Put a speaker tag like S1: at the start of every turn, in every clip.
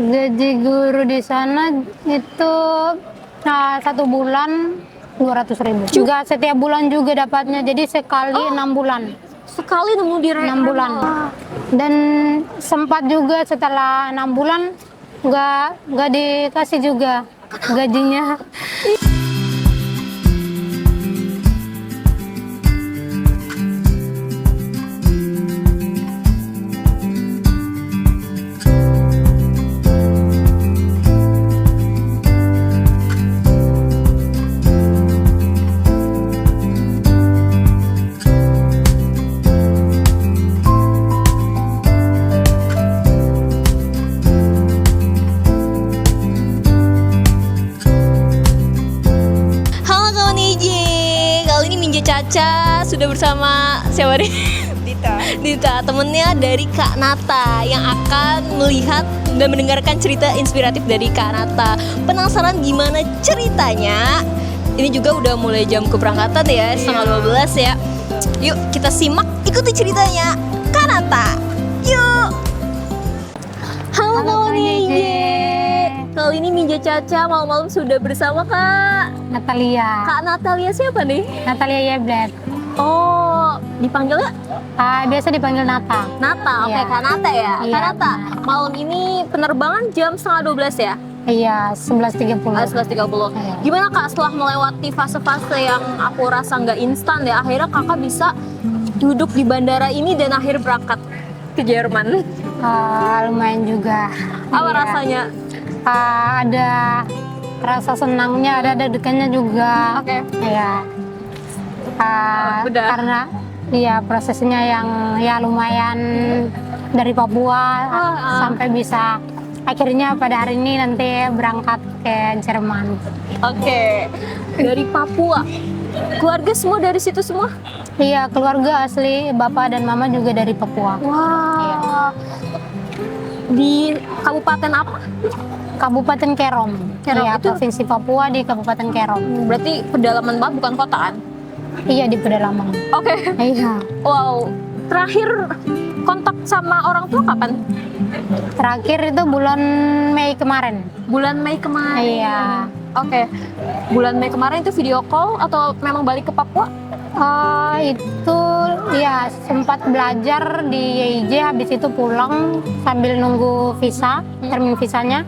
S1: Gaji guru di sana itu 1 bulan 200.000. Juga setiap bulan juga dapatnya. Jadi sekali 6 bulan.
S2: Sekali nemu di
S1: 6 bulan. Dan sempat juga setelah 6 bulan nggak dikasih juga gajinya.
S2: Caca sudah bersama siapa nih? Dita, temennya dari Kak Nata yang akan melihat dan mendengarkan cerita inspiratif dari Kak Nata. Penasaran gimana ceritanya? Ini juga udah mulai jam keberangkatan ya, setengah 12 ya. Yuk kita simak, ikuti ceritanya Kak Nata. Yuk. Halo Nije. Kali ini Ninja Caca malam-malam sudah bersama Kak
S1: Natalia.
S2: Kak Natalia siapa nih?
S1: Natalia Yeblet.
S2: Oh, dipanggilnya?
S1: Biasa dipanggil Nata.
S2: Nata, oke,
S1: Iya.
S2: Kak Nata ya?
S1: Iya,
S2: Kak Nata,
S1: benar.
S2: malam ini penerbangan jam setengah 12 ya?
S1: Iya, 11.30.
S2: 11.30.
S1: Iya.
S2: Gimana Kak setelah melewati fase-fase yang aku rasa nggak instan ya, akhirnya Kakak bisa duduk di bandara ini dan akhir berangkat ke Jerman?
S1: Lumayan juga.
S2: Apa
S1: Iya.
S2: rasanya?
S1: Ada rasa senangnya, ada deg-degannya juga.
S2: Oke.
S1: Iya.
S2: Udah.
S1: Karena iya prosesnya yang ya lumayan dari Papua sampai bisa akhirnya pada hari ini nanti berangkat ke Jerman.
S2: Oke, dari Papua. Keluarga semua dari situ semua?
S1: Iya, keluarga asli bapak dan mama juga dari Papua.
S2: Wah.
S1: Iya.
S2: Di kabupaten apa?
S1: Kabupaten Kerom.
S2: Kerom
S1: Iya,
S2: itu?
S1: Provinsi Papua di Kabupaten Kerom.
S2: Berarti pedalaman banget, bukan kota kan?
S1: Iya, di pedalaman.
S2: Oke.
S1: Iya.
S2: Wow. Terakhir kontak sama orang tua kapan?
S1: Terakhir itu bulan Mei kemarin.
S2: Bulan Mei kemarin.
S1: Iya.
S2: Oke. Bulan Mei kemarin itu video call atau memang balik ke Papua?
S1: Itu ya sempat belajar di YIJ, habis itu pulang sambil nunggu visa, termin visanya.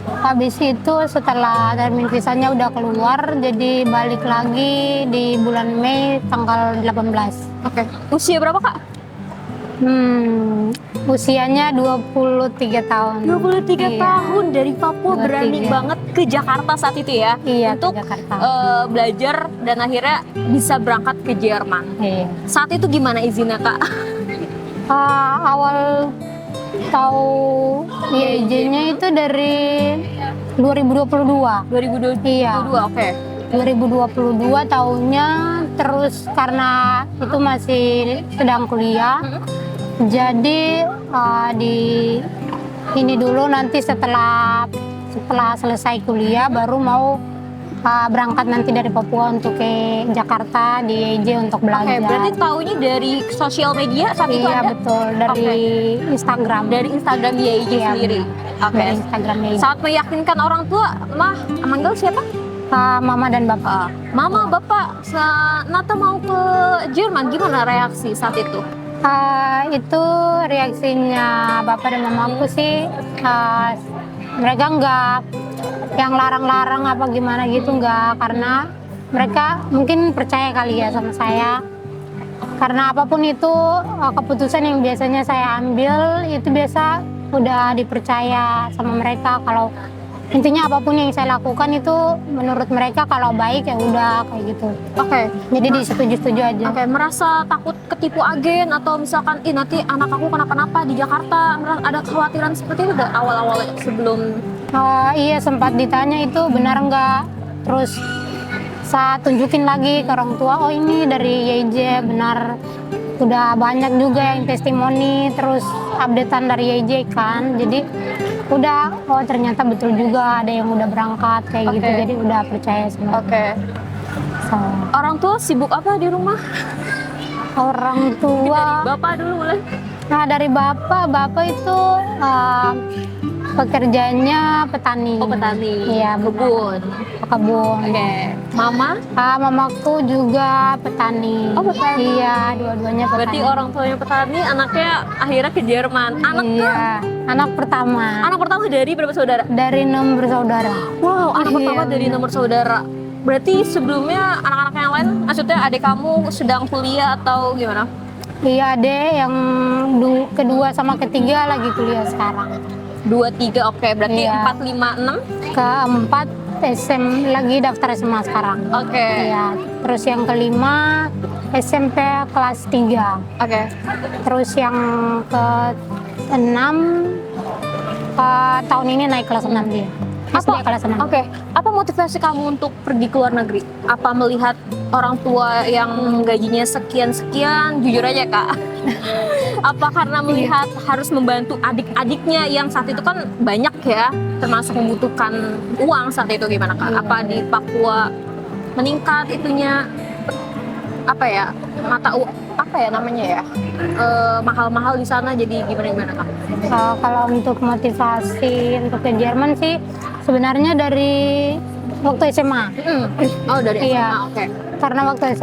S1: Habis itu setelah termin visanya udah keluar, jadi balik lagi di bulan Mei tanggal 18.
S2: Oke. Usia berapa Kak?
S1: Usianya 23 tahun.
S2: 23
S1: Iya.
S2: tahun dari Papua
S1: 23.
S2: berani banget ke Jakarta saat itu ya?
S1: Iya,
S2: untuk
S1: ke Jakarta.
S2: belajar dan akhirnya bisa berangkat ke Jerman.
S1: Iya.
S2: Saat itu gimana izinnya Kak?
S1: Awal tahu YIJ-nya itu dari 2022.
S2: 2022,
S1: Iya.
S2: oke.
S1: 2022 tahunnya, terus karena itu masih sedang kuliah, jadi di ini dulu nanti setelah selesai kuliah baru mau berangkat nanti dari Papua untuk ke Jakarta di YIJ untuk
S2: Oke,
S1: belajar.
S2: berarti tahunya dari sosial media saat itu
S1: Iya
S2: ada?
S1: betul, dari Instagram.
S2: Dari Instagram YIJ
S1: Iya,
S2: sendiri. Oke.
S1: dari Instagram YIJ.
S2: Saat meyakinkan orang tua, mah manggil siapa?
S1: Mama dan bapak.
S2: Mama, bapak, Nata mau ke Jerman, gimana reaksi saat itu?
S1: Itu reaksinya bapak dan mamaku sih, mereka nggak yang larang-larang apa gimana gitu, nggak, karena mereka mungkin percaya kali ya sama saya, karena apapun itu keputusan yang biasanya saya ambil itu biasa udah dipercaya sama mereka, kalau intinya apapun yang saya lakukan itu menurut mereka kalau baik ya udah kayak gitu.
S2: Oke.
S1: Jadi disetujui-setujui aja.
S2: Oke, merasa takut ketipu agen atau misalkan nanti anak aku kenapa-napa di Jakarta, ada kekhawatiran seperti itu nggak awal-awal sebelum?
S1: Iya, sempat ditanya itu benar nggak, terus saya tunjukin lagi ke orang tua, oh ini dari YIJ, benar udah banyak juga yang testimoni, terus updatean dari YIJ kan, jadi udah, oh ternyata betul juga ada yang udah berangkat kayak gitu,
S2: Oke.
S1: jadi udah percaya sama
S2: Oke.
S1: saya.
S2: Orang tua sibuk apa di rumah?
S1: Orang tua,
S2: Bapak dulu boleh?
S1: nah dari bapak itu Pekerjaannya petani.
S2: Oh, petani.
S1: Iya,
S2: kebun.
S1: Kebun.
S2: Oke. Mama?
S1: Mamaku juga petani.
S2: Oh, petani.
S1: Iya, dua-duanya petani.
S2: Berarti orang tuanya petani, anaknya akhirnya ke Jerman.
S1: Iya, anak pertama.
S2: Anak pertama dari berapa saudara?
S1: Dari 6 bersaudara.
S2: Wow, anak
S1: Iya,
S2: pertama dari
S1: benar.
S2: nomor saudara. Berarti sebelumnya anak-anak yang lain, maksudnya adik kamu sedang kuliah atau gimana?
S1: Iya, adek yang kedua sama ketiga lagi kuliah sekarang.
S2: 2, 3, oke. Berarti
S1: Iya.
S2: 4, 5, 6?
S1: Keempat lagi daftar SMA sekarang.
S2: Oke.
S1: Iya, terus yang kelima SMP kelas 3.
S2: Oke.
S1: Terus yang ke-6 tahun ini naik kelas 6 dia. SD kelas 6.
S2: Oke. Apa motivasi kamu untuk pergi ke luar negeri? Apa melihat orang tua yang gajinya sekian-sekian? Jujur aja, Kak. Apa karena melihat harus membantu adik-adiknya yang saat itu kan banyak ya, termasuk membutuhkan uang saat itu, gimana, Kak? Apa di Papua meningkat itunya, apa ya, apa ya namanya ya, mahal-mahal di sana, jadi gimana Kak?
S1: Kalau untuk motivasi untuk ke Jerman sih sebenarnya dari waktu SMA.
S2: Oh, dari SMA.
S1: Iya.
S2: Oke.
S1: Karena waktu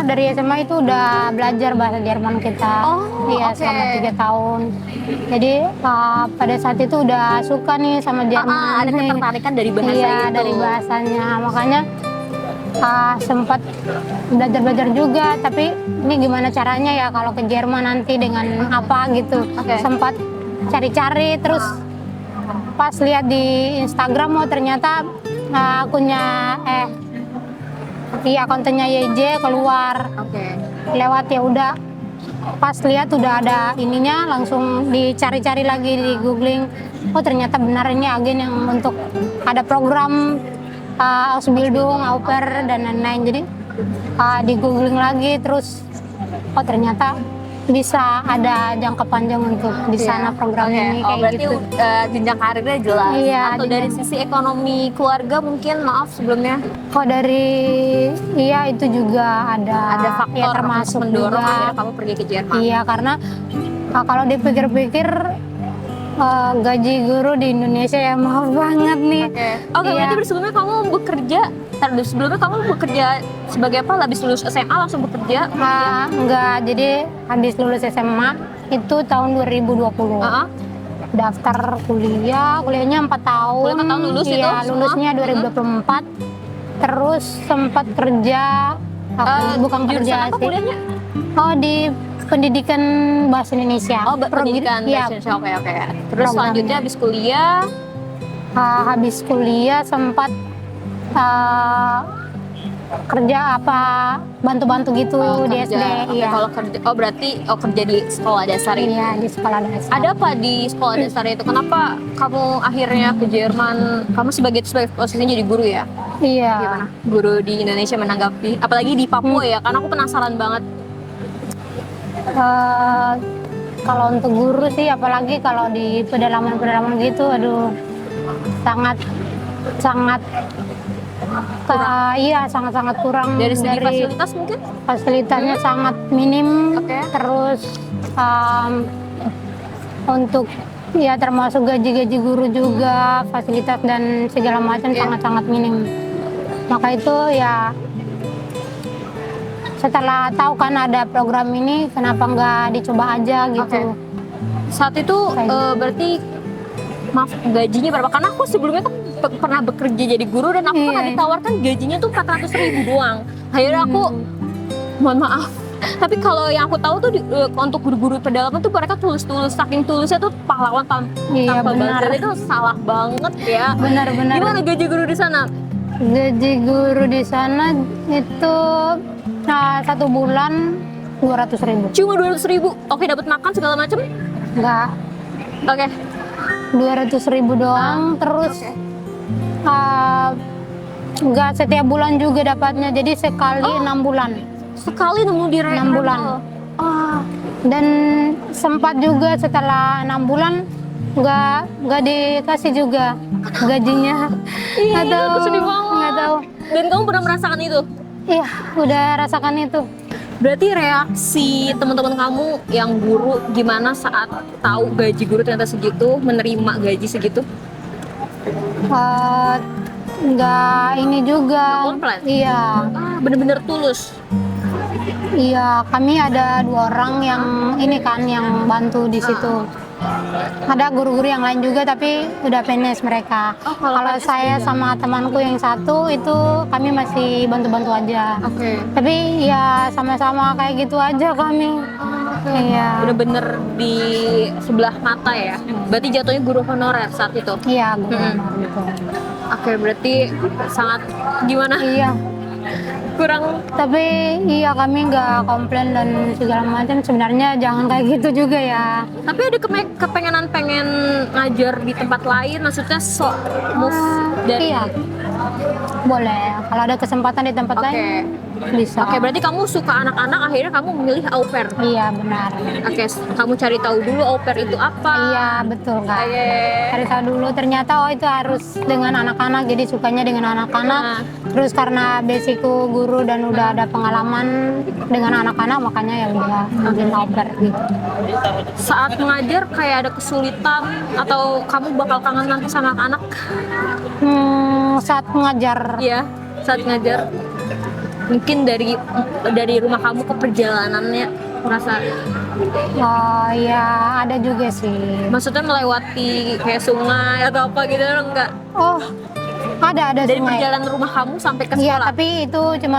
S1: dari SMA itu udah belajar bahasa Jerman kita.
S2: Oh,
S1: iya,
S2: oke.
S1: selama 3 tahun. Jadi pada saat itu udah suka nih sama Jerman.
S2: Ada ketertarikan dari bahasa
S1: iya,
S2: itu.
S1: dari bahasanya. Makanya sempat belajar juga, tapi ini gimana caranya ya kalau ke Jerman nanti dengan apa gitu.
S2: Oke.
S1: Sempat cari-cari, terus pas lihat di Instagram, oh ternyata kontennya YJ keluar
S2: Oke.
S1: lewat, ya udah pas lihat udah ada ininya, langsung dicari-cari lagi di googling, oh ternyata benar ini agen yang untuk ada program Ausbildung, au pair dan lain-lain. Jadi di googling lagi, terus oh ternyata bisa ada jangka panjang untuk di sana program ini kayak
S2: berarti
S1: gitu.
S2: jenjang karirnya jelas.
S1: Iya,
S2: Atau dari sisi ekonomi keluarga mungkin, maaf sebelumnya,
S1: Kok dari itu juga
S2: ada faktor
S1: ya, termasuk
S2: mendorong
S1: juga.
S2: akhirnya kamu pergi ke Jerman.
S1: Iya, karena kalau dipikir-pikir gaji guru di Indonesia ya mahal banget nih.
S2: Oke,
S1: Iya.
S2: berarti sebelumnya kamu bekerja, sebagai apa? Habis lulus SMA langsung bekerja?
S1: Enggak, jadi habis lulus SMA itu tahun 2020. Daftar kuliahnya 4 tahun.
S2: Kuliah 4 tahun lulus itu
S1: Iya,
S2: semua?
S1: lulusnya 2024. Terus sempat kerja, bukan
S2: Jurusan
S1: kerja
S2: apa
S1: sih.
S2: kuliahnya?
S1: Oh, di pendidikan bahasa Indonesia.
S2: Oh, pendidikan
S1: Iya,
S2: bahasa Indonesia. Oke. Terus
S1: Programnya.
S2: selanjutnya habis kuliah,
S1: habis kuliah sempat kerja bantu-bantu gitu di
S2: kerja.
S1: SD.
S2: Oke,
S1: Iya.
S2: kalau kerja, berarti kerja di sekolah dasar itu.
S1: Iya, di sekolah dasar.
S2: Ada apa di sekolah dasar itu? Kenapa kamu akhirnya ke Jerman? Kamu sebagai posisinya jadi guru ya?
S1: Iya.
S2: Gimana? Guru di Indonesia menanggapi, apalagi di Papua ya? Karena aku penasaran banget.
S1: Kalau untuk guru sih, apalagi kalau di pedalaman-pedalaman gitu, aduh, sangat sangat kurang.
S2: Dari segi fasilitas mungkin?
S1: Fasilitasnya sangat minim.
S2: Oke.
S1: Terus untuk ya termasuk gaji guru juga, fasilitas dan segala macam sangat minim. Maka itu ya, setelah tahu kan ada program ini, kenapa nggak dicoba aja gitu.
S2: Saat itu berarti, maaf, gajinya berapa? Karena aku sebelumnya kan pernah bekerja jadi guru, dan aku pernah ditawarkan gajinya tuh 400.000 doang. Akhirnya aku, mohon maaf, tapi kalau yang aku tahu tuh untuk guru-guru pedalaman tuh mereka tulus-tulus, saking tulusnya tuh pahlawan tanpa buzzer. Itu salah banget ya.
S1: Benar-benar.
S2: Gimana gaji guru di sana?
S1: Gaji guru di sana itu 1 bulan 200.000.
S2: Cuma 200.000. Oke, dapat makan segala macam?
S1: Enggak,
S2: Oke.
S1: 200.000 doang. Terus enggak setiap bulan juga dapatnya, jadi sekali 6 bulan.
S2: Sekali nemu di
S1: 6 bulan. Dan sempat juga setelah 6 bulan nggak dikasih juga gajinya.
S2: Iya,
S1: Nggak tahu,
S2: itu sedih banget.
S1: nggak tahu.
S2: Dan kamu pernah merasakan itu?
S1: Iya, udah rasakan itu.
S2: Berarti reaksi teman-teman kamu yang guru gimana saat tahu gaji guru ternyata segitu, menerima gaji segitu?
S1: Eh, nggak ini juga.
S2: Komplain?
S1: Iya,
S2: Bener-bener tulus.
S1: iya, kami ada 2 orang yang ini kan yang bantu di situ. Ada guru-guru yang lain juga tapi udah PNS mereka.
S2: Kalau
S1: Kalau
S2: PNS
S1: saya sama temanku yang satu itu kami masih bantu-bantu aja.
S2: Oke.
S1: Tapi ya sama-sama kayak gitu aja kami. Iya.
S2: Bener-bener di sebelah mata ya. Berarti jatuhnya guru honorer saat itu.
S1: Iya, guru honor gitu.
S2: Oke, berarti sangat gimana?
S1: Iya.
S2: Kurang.
S1: Tapi iya kami nggak komplain dan segala macam. Sebenarnya jangan kayak gitu juga ya.
S2: Tapi ada kepengenan pengen ngajar di tempat lain, maksudnya move dari.
S1: Iya. Boleh. Kalau ada kesempatan di tempat
S2: Oke.
S1: lain bisa.
S2: Oke, berarti kamu suka anak-anak, akhirnya kamu memilih au pair.
S1: Iya benar.
S2: Oke, kamu cari tahu dulu au pair itu apa.
S1: Iya betul kak.
S2: Oke.
S1: Cari tahu dulu ternyata oh itu harus dengan anak-anak jadi sukanya dengan anak-anak.
S2: Nah.
S1: Terus karena basicku guru dan udah ada pengalaman dengan anak-anak makanya ya udah ambil au pair gitu.
S2: Saat mengajar kayak ada kesulitan atau kamu bakal kangen nanti sama anak-anak?
S1: Saat mengajar
S2: Iya, saat ngajar. Mungkin dari rumah kamu ke perjalanannya merasa,
S1: oh ya ada juga sih.
S2: maksudnya melewati kayak sungai atau apa gitu enggak?
S1: Oh ada
S2: Dari
S1: sungai.
S2: perjalanan rumah kamu sampai ke
S1: Iya
S2: sekolah.
S1: tapi itu cuma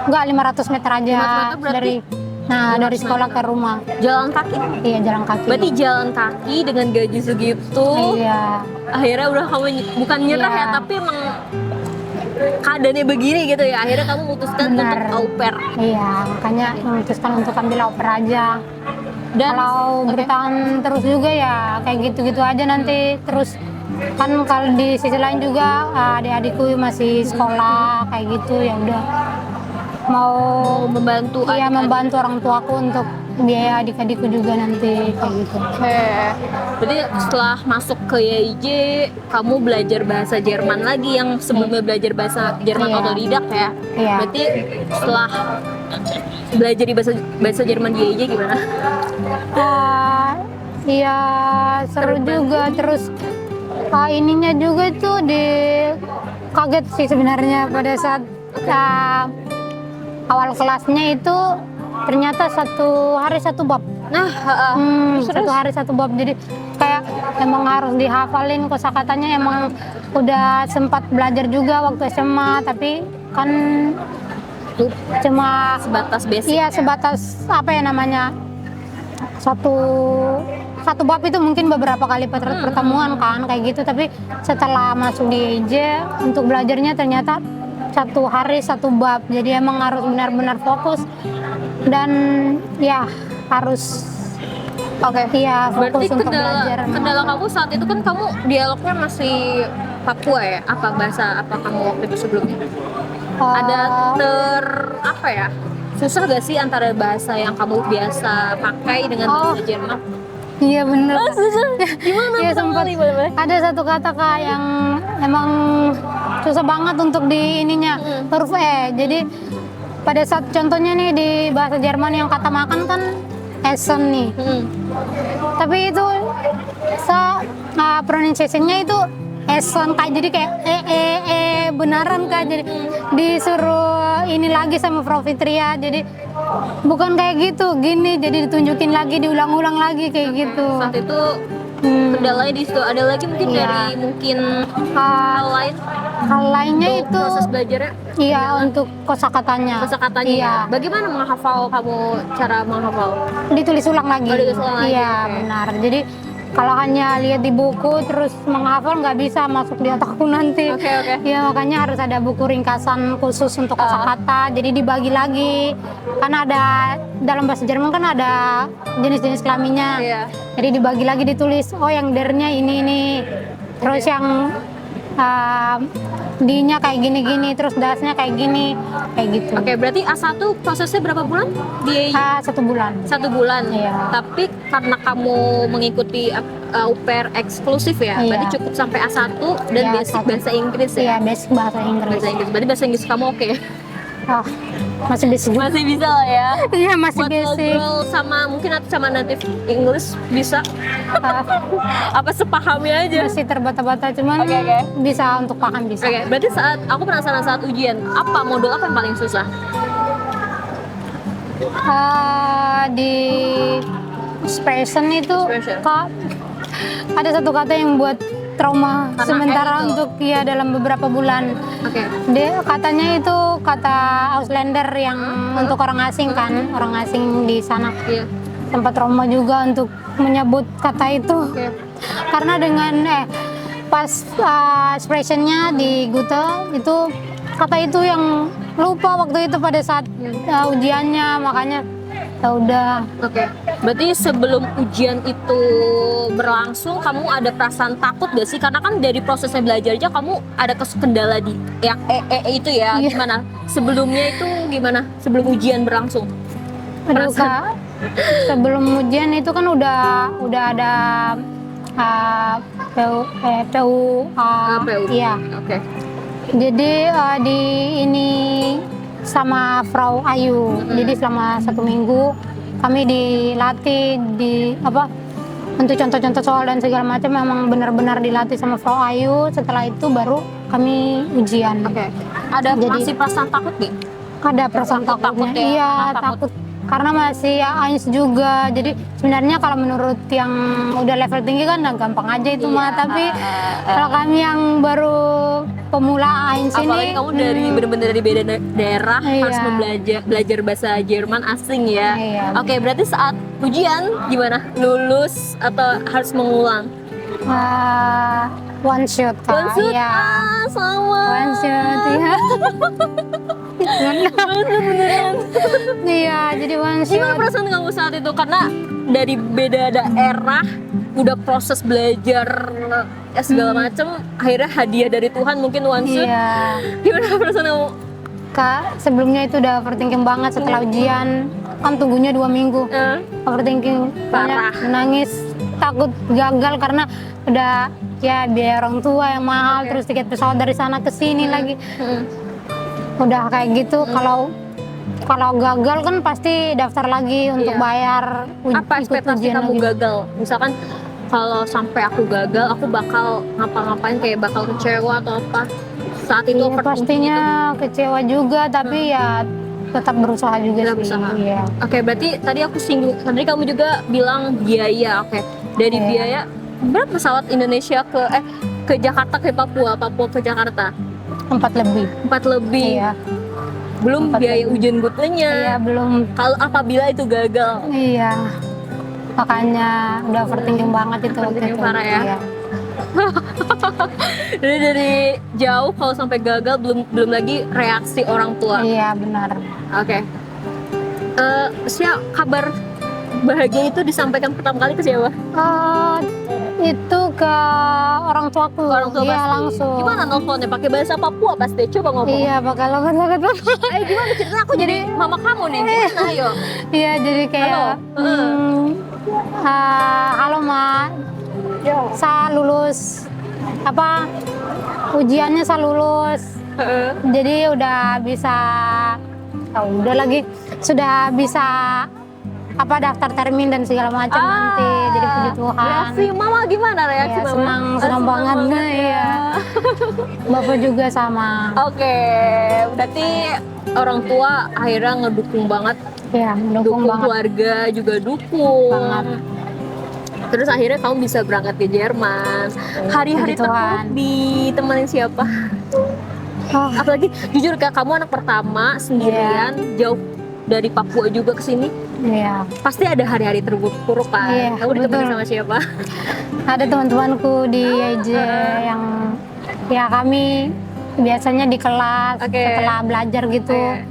S1: enggak 500 meter aja
S2: 500 meter berarti
S1: dari
S2: 500
S1: sekolah
S2: meter.
S1: ke rumah.
S2: Jalan kaki.
S1: Iya jalan kaki.
S2: Berarti jalan kaki dengan gaji segitu.
S1: Iya.
S2: Akhirnya udah kamu bukan nyerah
S1: Iya.
S2: ya, tapi emang keadaannya begini gitu ya. Akhirnya kamu memutuskan
S1: Benar.
S2: untuk au pair.
S1: Iya, makanya memutuskan untuk ambil au pair aja.
S2: Dan
S1: Kalau bertahan terus juga ya kayak gitu-gitu aja nanti terus kan kalau di sisi lain juga adik-adikku masih sekolah kayak gitu ya udah mau
S2: membantu
S1: iya
S2: adik-adik.
S1: membantu orang tuaku untuk biaya adik-adikku juga nanti kayak gitu.
S2: Oke. Berarti setelah masuk ke YIJ, kamu belajar bahasa Jerman lagi yang sebelumnya belajar bahasa Jerman
S1: Iya.
S2: otodidak ya.
S1: Iya.
S2: Berarti setelah belajar di bahasa Jerman di YIJ gimana?
S1: Iya seru juga terus ininya juga tuh kaget sih sebenarnya pada saat awal kelasnya itu ternyata satu hari satu bab.
S2: Nah,
S1: Satu hari satu bab jadi kayak emang harus dihafalin kosakatanya emang udah sempat belajar juga waktu SMA tapi kan cuma
S2: sebatas basic.
S1: iya
S2: ya?
S1: sebatas apa ya namanya satu bab itu mungkin beberapa kali pertemuan kan kayak gitu tapi setelah masuk di EJ untuk belajarnya ternyata satu hari satu bab jadi emang harus benar-benar fokus dan ya harus iya
S2: Berarti
S1: fokus untuk belajar
S2: kendala kamu saat itu kan kamu dialognya masih Papua ya? Apa bahasa apa kamu waktu itu sebelumnya? Ada apa ya? Susah gak sih antara bahasa yang kamu biasa pakai dengan bahasa Jerman?
S1: iya bener
S2: Gimana?
S1: iya sempat ada satu kata kak yang emang susah banget untuk di ininya huruf E jadi pada saat contohnya nih di bahasa Jerman yang kata makan kan essen nih tapi itu pronunciation-nya itu essen kak jadi kayak beneran kak jadi disuruh ini lagi sama Prof Fitria jadi bukan kayak gitu gini jadi ditunjukin lagi diulang-ulang lagi kayak gitu
S2: Saat itu kendalanya di situ. Ada lagi mungkin
S1: Iya.
S2: dari mungkin hal lain
S1: hal lainnya
S2: untuk
S1: itu
S2: proses belajarnya?
S1: iya untuk kosakatanya
S2: Kosakatanya.
S1: iya
S2: Ya? Bagaimana menghafal kamu cara menghafal?
S1: ditulis ulang lagi.
S2: Oh, ditulis ulang lagi,
S1: Iya,
S2: oke.
S1: benar. Jadi kalau hanya lihat di buku terus menghafal nggak bisa masuk di otakku nanti.
S2: Oke.
S1: Ya makanya harus ada buku ringkasan khusus untuk kosakata. Jadi dibagi lagi. Karena ada dalam bahasa Jerman kan ada jenis-jenis kelaminnya.
S2: Iya.
S1: Jadi dibagi lagi ditulis. Oh yang dernya ini. Terus yang D-nya kayak gini-gini, terus dasnya kayak gini, kayak gitu.
S2: Oke, berarti A1 prosesnya berapa bulan? Di
S1: 1 bulan.
S2: 1 bulan.
S1: Iya.
S2: Tapi karena kamu mengikuti au pair eksklusif ya,
S1: Iya.
S2: berarti cukup sampai A1 dan
S1: Iya,
S2: basic
S1: A1.
S2: bahasa Inggris ya.
S1: Iya, basic bahasa Inggris.
S2: Bahasa Inggris. Berarti bahasa Inggris kamu oke.
S1: Ah, masih basic juga.
S2: Masih bisa lah ya.
S1: Iya, masih
S2: Buat
S1: basic.
S2: ngobrol sama mungkin sama native English bisa.
S1: Ah,
S2: Apa sepahami aja.
S1: masih terbata-bata, cuman
S2: Oke.
S1: bisa untuk paham bisa.
S2: Oke, berarti saat aku penasaran saat ujian, apa modul apa yang paling susah?
S1: Di expression itu
S2: Expression.
S1: Kak, ada satu kata yang buat trauma
S2: Karena
S1: sementara
S2: itu.
S1: untuk ya dalam beberapa bulan.
S2: Oke.
S1: Dia katanya itu kata Auslander yang untuk orang asing kan, orang asing di sana.
S2: Iya.
S1: Sempat trauma juga untuk menyebut kata itu.
S2: Oke.
S1: Karena dengan pas expressionnya di Gute itu kata itu yang lupa waktu itu pada saat ujiannya, makanya ya udah.
S2: Oke. Berarti sebelum ujian itu berlangsung, kamu ada perasaan takut gak sih? Karena kan dari prosesnya belajar aja kamu ada kendala di yang itu ya.
S1: Iya.
S2: Gimana? Sebelumnya itu gimana? Sebelum ujian berlangsung?
S1: Aduh,
S2: Perasaan.
S1: Kak, sebelum ujian itu kan udah ada PU,
S2: PU.
S1: iya.
S2: Oke.
S1: Jadi di ini sama Frau Ayu. Jadi selama 1 minggu kami dilatih di apa untuk contoh-contoh soal dan segala macam, memang benar-benar dilatih sama Frau Ayu. Setelah itu baru kami ujian.
S2: Oke. Ada
S1: Jadi-
S2: masih perasaan takut nih?
S1: Ada perasaan
S2: Takut
S1: takutnya.
S2: ya?
S1: Iya,
S2: Kenapa takut?
S1: takut. Karena masih Ains juga. Jadi sebenarnya kalau menurut yang udah level tinggi kan gampang aja itu mah.
S2: Iya,
S1: Tapi kalau kami yang baru pemula Ains
S2: Apalagi
S1: ini,
S2: kamu dari bener-bener dari beda daerah,
S1: Iya.
S2: harus belajar bahasa Jerman asing ya.
S1: Iya.
S2: Oke, berarti saat ujian gimana? Lulus atau harus mengulang?
S1: one shot Kak.
S2: One shot?
S1: Iya.
S2: Sama.
S1: One shot ya.
S2: Beneran.
S1: Iya, jadi one
S2: Gimana
S1: shot.
S2: perasaan kamu saat itu? Karena dari beda daerah, udah proses belajar ya segala macem, akhirnya hadiah dari Tuhan mungkin one shot.
S1: Iya.
S2: Gimana perasaan kamu?
S1: Kak, sebelumnya itu udah overthinking banget setelah ujian. Kan tunggunya 2 minggu. Overthinking,
S2: Parah.
S1: banyak, nangis, takut gagal karena udah ya biaya orang tua yang mahal,
S2: Oke.
S1: terus tiket pesawat dari sana ke sini lagi.
S2: Mm.
S1: Udah kayak gitu. Kalau gagal kan pasti daftar lagi untuk
S2: Iya.
S1: bayar
S2: Apa
S1: ikut
S2: ekspektasi
S1: ujian
S2: kamu
S1: lagi.
S2: gagal? Misalkan kalau sampai aku gagal, aku bakal ngapa-ngapain, kayak bakal kecewa atau apa? Saat itu
S1: Iya,
S2: overthinking
S1: pastinya kecewa juga, tapi ya tetap berusaha juga
S2: Tetap
S1: sih.
S2: berusaha.
S1: Iya.
S2: Oke, berarti tadi aku singgung, tadi kamu juga bilang biaya. Oke, dari
S1: Iya.
S2: biaya berapa pesawat Indonesia ke Jakarta, ke Papua ke Jakarta?
S1: 4 lebih.
S2: 4 lebih.
S1: Iya.
S2: Belum
S1: 4
S2: biaya
S1: lebih.
S2: ujian gutenya.
S1: Iya, belum.
S2: Kalau apabila itu gagal.
S1: Iya. Makanya udah overthinking banget itu waktu
S2: Overthinking
S1: itu.
S2: parah ya?
S1: Iya.
S2: Jadi dari jauh kalau sampai gagal, belum lagi reaksi orang tua.
S1: Iya, benar.
S2: Oke. Kabar bahagia itu disampaikan pertama kali ke siapa?
S1: Itu ke orang tuaku.
S2: Orang tua
S1: Iya,
S2: pasti.
S1: langsung.
S2: Gimana nelfonnya? Pakai bahasa Papua pasti. Coba ngomong.
S1: Iya, bakal logat-logat.
S2: Gimana ceritanya? Aku jadi mama kamu nih. Gimana ayo?
S1: Iya, jadi kayak
S2: Halo.
S1: halo Ma, saya lulus ujiannya saya lulus. Jadi udah bisa, udah lagi sudah bisa daftar termin dan segala macam nanti. Jadi puji Tuhan.
S2: Reaksi mama gimana reaksi
S1: Iya,
S2: mama?
S1: senang banget nih ya. Bapak juga sama.
S2: Oke, berarti orang tua akhirnya ngedukung banget,
S1: Ya, mendukung banget.
S2: keluarga juga dukung.
S1: Banget.
S2: Terus akhirnya kamu bisa berangkat ke Jerman. Hari-hari
S1: Puji Tuhan.
S2: terburuk ditemenin siapa?
S1: Oh,
S2: Apalagi jujur Kak, kamu anak pertama sendirian, jauh dari Papua juga ke sini.
S1: iya.
S2: Pasti ada hari-hari terburuk kan?
S1: Iya,
S2: Kamu ditemenin
S1: betul.
S2: sama siapa?
S1: Ada teman-temanku di IJ yang ya kami biasanya di kelas
S2: Oke.
S1: setelah belajar gitu.
S2: Oke.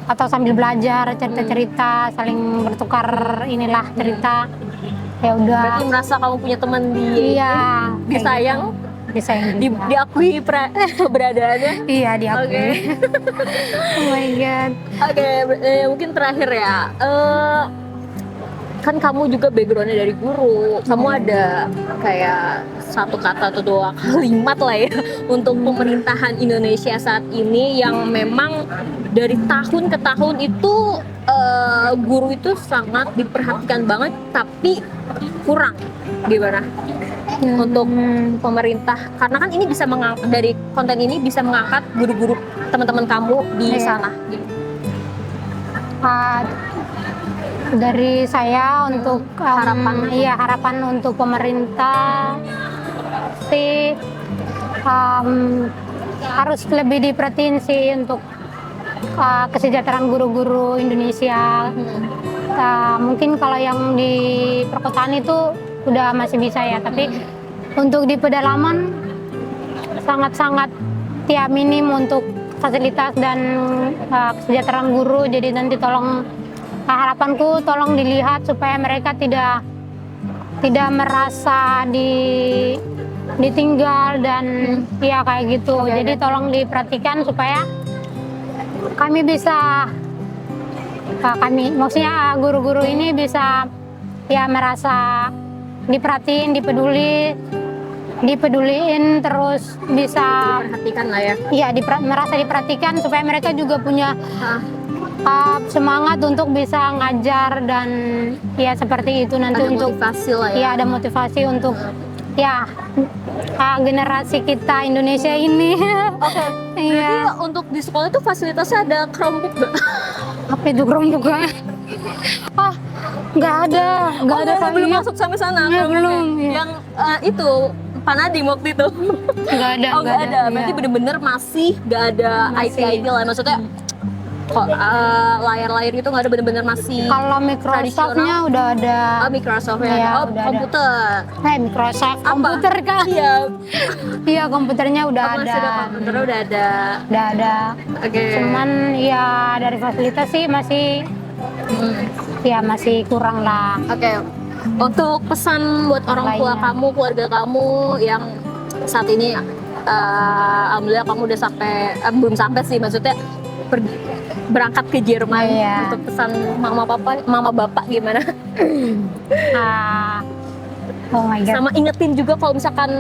S1: Atau sambil belajar cerita-cerita, saling bertukar inilah cerita. Ya udah.
S2: Berarti merasa kamu punya teman di
S1: Iya.
S2: disayang,
S1: Disayang juga.
S2: diakui keberadaannya.
S1: Iya, diakui.
S2: Oke.
S1: Oh my god.
S2: Oke, mungkin terakhir ya. kan kamu juga backgroundnya dari guru, kamu ada kayak satu kata atau dua kalimat lah ya untuk pemerintahan Indonesia saat ini yang memang dari tahun ke tahun itu guru itu sangat diperhatikan banget tapi kurang, gimana untuk pemerintah, karena kan ini bisa mengangkat, dari konten ini bisa mengangkat guru-guru teman-teman kamu di sana gitu.
S1: Dari saya untuk harapan untuk pemerintah sih harus lebih diperhatiin sih untuk kesejahteraan guru-guru Indonesia. Mungkin kalau yang di perkotaan itu udah masih bisa ya, tapi untuk di pedalaman sangat-sangat ya minim untuk fasilitas dan kesejahteraan guru. Jadi nanti tolong, harapanku tolong dilihat supaya mereka tidak merasa ditinggal dan ya kayak gitu. Jadi tolong diperhatikan supaya kami bisa maksudnya guru-guru ini bisa ya merasa diperhatiin, dipeduliin, terus bisa
S2: Perhatikan lah ya.
S1: Iya, merasa diperhatikan supaya mereka juga punya semangat untuk bisa ngajar dan ya seperti itu nanti
S2: Ada
S1: untuk
S2: motivasi lah ya.
S1: ya ada motivasi untuk ya generasi kita Indonesia ini.
S2: Oke.
S1: Iya.
S2: Jadi untuk di sekolah itu fasilitasnya ada Chromebook nggak?
S1: Apa itu Chromebook? Nggak ada
S2: Belum masuk sampai sana.
S1: Ya,
S2: Chromebook-nya.
S1: belum, iya.
S2: Yang itu Panadi waktu itu.
S1: nggak ada.
S2: Oh nggak ada. Berarti
S1: iya.
S2: bener-bener masih nggak ada
S1: Masih.
S2: IT lah. Maksudnya kok layar-layar itu nggak ada, bener-bener masih
S1: Kalau Microsoft-nya udah ada.
S2: Microsoft ya.
S1: Iya,
S2: Oh
S1: udah ada.
S2: komputer.
S1: Microsoft
S2: Apa?
S1: komputer kan?
S2: Iya.
S1: Iya, komputernya udah
S2: Masih
S1: ada.
S2: ada komputernya udah ada.
S1: Udah ada.
S2: Oke.
S1: Cuman ya dari fasilitas sih masih ya masih kurang lah.
S2: Oke. Untuk pesan buat orang tua
S1: Lainnya.
S2: kamu, keluarga kamu yang saat ini alhamdulillah kamu udah sampai belum sampai sih, maksudnya berangkat ke Jerman.
S1: Iya.
S2: Untuk pesan mama bapak gimana?
S1: Oh my god.
S2: Sama ingetin juga kalau misalkan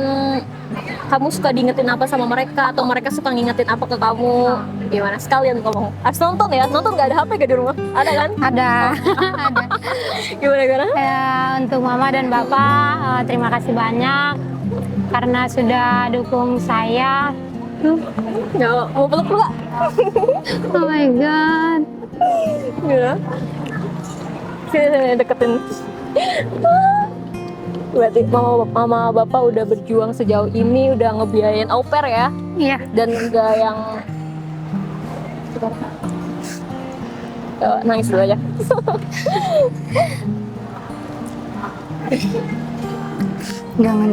S2: kamu suka diingetin apa sama mereka atau mereka suka ngingetin apa ke kamu, gimana? Sekalian ngomong. Harus nonton ya, nonton nggak ada HP gak di rumah? Ada kan?
S1: Ada. Ada.
S2: Gimana?
S1: Ya, untuk mama dan bapak terima kasih banyak karena sudah dukung saya.
S2: Ya, mau peluk nggak?
S1: Oh my god.
S2: Gimana? Sini deketin. Berarti mama bapak udah berjuang sejauh ini, udah ngebiayain au pair ya,
S1: Iya.
S2: dan enggak yang nangis dulu aja.
S1: Jangan.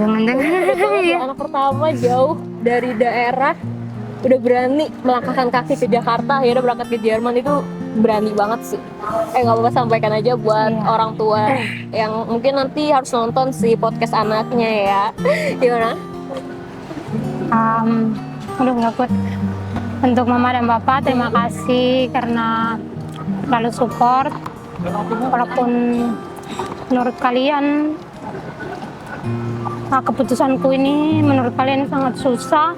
S1: Iya.
S2: Anak pertama jauh dari daerah udah berani melangkahkan kaki ke Jakarta, ya udah berangkat ke Jerman, itu berani banget sih. Nggak apa-apa, sampaikan aja buat
S1: Iya.
S2: orang tua yang mungkin nanti harus nonton si podcast anaknya ya. Gimana?
S1: Aduh nggak kuat. Untuk mama dan bapak terima kasih karena selalu support walaupun menurut kalian keputusanku ini menurut kalian sangat susah,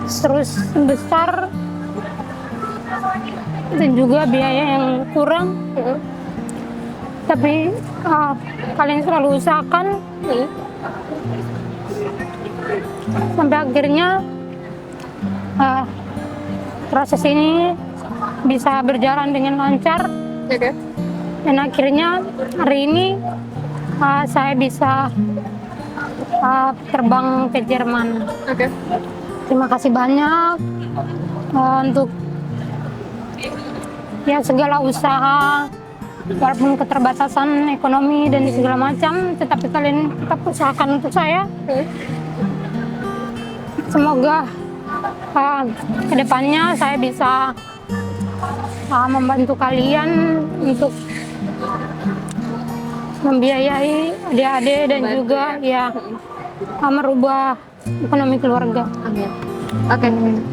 S1: terus besar dan juga biaya yang kurang, tapi kalian selalu usahakan sampai akhirnya proses ini bisa berjalan dengan lancar.
S2: Oke.
S1: Dan akhirnya hari ini saya bisa terbang ke Jerman.
S2: Oke.
S1: Terima kasih banyak untuk ya segala usaha, walaupun keterbatasan ekonomi dan segala macam, tetapi kalian tetap usahakan untuk saya. Semoga kedepannya saya bisa membantu kalian untuk membiayai adik-adik dan juga ya merubah ekonomi keluarga.
S2: Amin. Oke.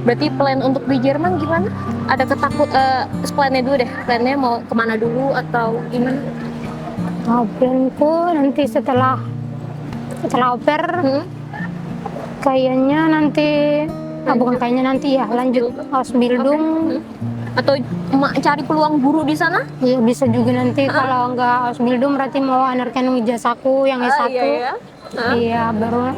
S2: Berarti plan untuk di Jerman gimana? Ada plannya dulu deh. Plannya mau kemana dulu atau gimana?
S1: Planku nanti setelah oper kayaknya nanti bukan kayaknya nanti ya lanjut Ausbildung.
S2: Atau cari peluang guru di sana?
S1: Ya bisa juga nanti kalau nggak Ausbildung berarti mau anerkan ijazahku yang S1.
S2: Iya.
S1: Iya, baru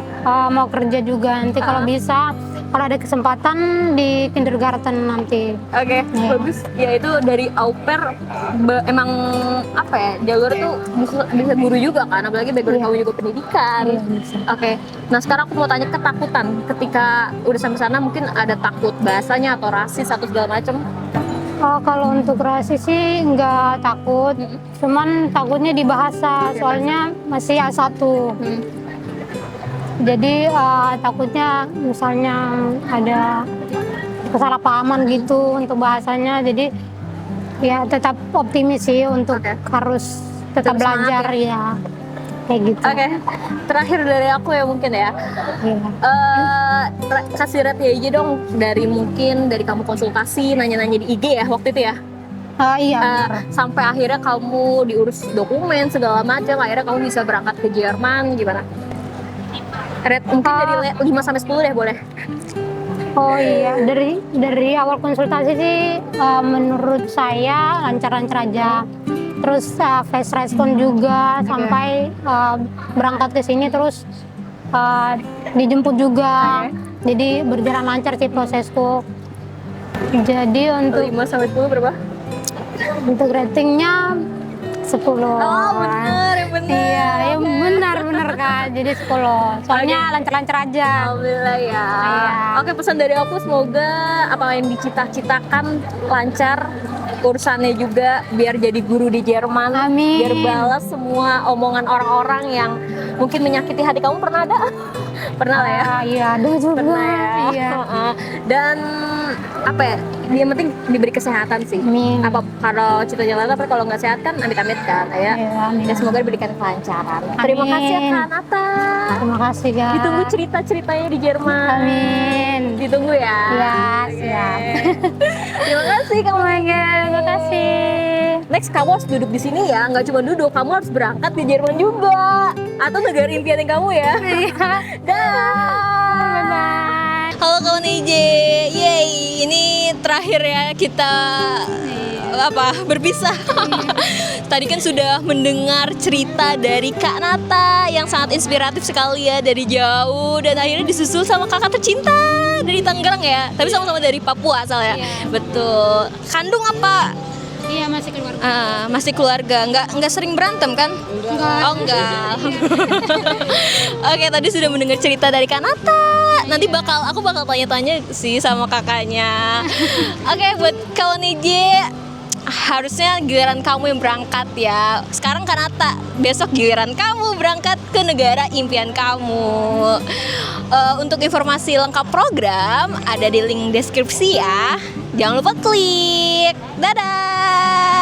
S1: mau kerja juga nanti kalau bisa, kalau ada kesempatan di kindergarten nanti.
S2: Oke, bagus. Ya itu dari au pair emang apa ya, jalur tuh bisa guru juga kan, apalagi background kamu juga pendidikan.
S1: Iya, bisa.
S2: Oke, nah sekarang aku mau tanya ketakutan ketika udah sampai sana, mungkin ada takut bahasanya atau rasis atau segala macam?
S1: Kalau untuk rasis sih nggak takut, cuman takutnya di bahasa, soalnya masih A1. Jadi takutnya misalnya ada kesalahpahaman gitu untuk bahasanya, jadi ya tetap optimis sih untuk harus tetap
S2: Tetap
S1: belajar ya kayak gitu.
S2: Oke, terakhir dari aku ya mungkin ya.
S1: Iya.
S2: Kasih rate aja dong dari kamu konsultasi, nanya-nanya di IG ya waktu itu ya.
S1: Iya.
S2: Sampai akhirnya kamu diurus dokumen segala macam, akhirnya kamu bisa berangkat ke Jerman, gimana? Rate mungkin dari 5 sampai 10 deh boleh.
S1: Oh iya, dari awal konsultasi sih menurut saya lancar-lancar aja. Terus face respon juga sampai berangkat ke sini, terus dijemput juga. Jadi berjalan lancar sih prosesku. Jadi untuk
S2: 5 sampai 10 berapa?
S1: untuk ratingnya 10.
S2: Oh bener, yang bener.
S1: Iya, yang benar Kak. Jadi 10. Soalnya lancar-lancar aja.
S2: Alhamdulillah ya.
S1: Iya.
S2: Oke, pesan dari aku semoga apa yang dicita-citakan lancar, urusannya juga biar jadi guru di Jerman.
S1: Amin.
S2: Biar balas semua omongan orang-orang yang mungkin menyakiti hati kamu. Pernah ada? Pernah lah ya.
S1: Iya, ada juga.
S2: Pernah ya.
S1: Iya.
S2: Dan apa ya? Yang penting diberi kesehatan sih.
S1: Amin.
S2: Apa kalau cita-cita apa kalau nggak sehat kan amit-amit kan ya.
S1: Iya, amin.
S2: Ya semoga diberikan kelancaran. Terima kasih ya Kak Nata.
S1: Terima kasih Kak.
S2: Ditunggu cerita-ceritanya di Jerman.
S1: Amin.
S2: Ditunggu ya.
S1: Iya, siap.
S2: Terima kasih Kak Mega.
S1: Terima kasih.
S2: Next kamu harus duduk di sini ya, nggak cuma duduk, kamu harus berangkat di Jerman juga atau negara impian kamu ya.
S1: Iya.
S2: Dah.
S1: Bye.
S2: Halo kawan IJ, yeay, ini terakhir ya kita berpisah. Tadi kan sudah mendengar cerita dari Kak Nata yang sangat inspiratif sekali ya, dari jauh dan akhirnya disusul sama kakak tercinta dari Tangerang ya, tapi sama-sama dari Papua asalnya. Betul. Kandung apa?
S1: Iya, masih keluarga.
S2: Masih keluarga, nggak sering berantem kan?
S1: Enggak.
S2: Oh enggak. Oke, tadi sudah mendengar cerita dari Kak Nata. Nanti aku bakal tanya-tanya sih sama kakaknya. Oke, buat kawan IJ, harusnya giliran kamu yang berangkat ya. Sekarang Kak Nata, besok giliran kamu berangkat ke negara impian kamu. Untuk informasi lengkap program ada di link deskripsi ya. Jangan lupa klik. Dadah.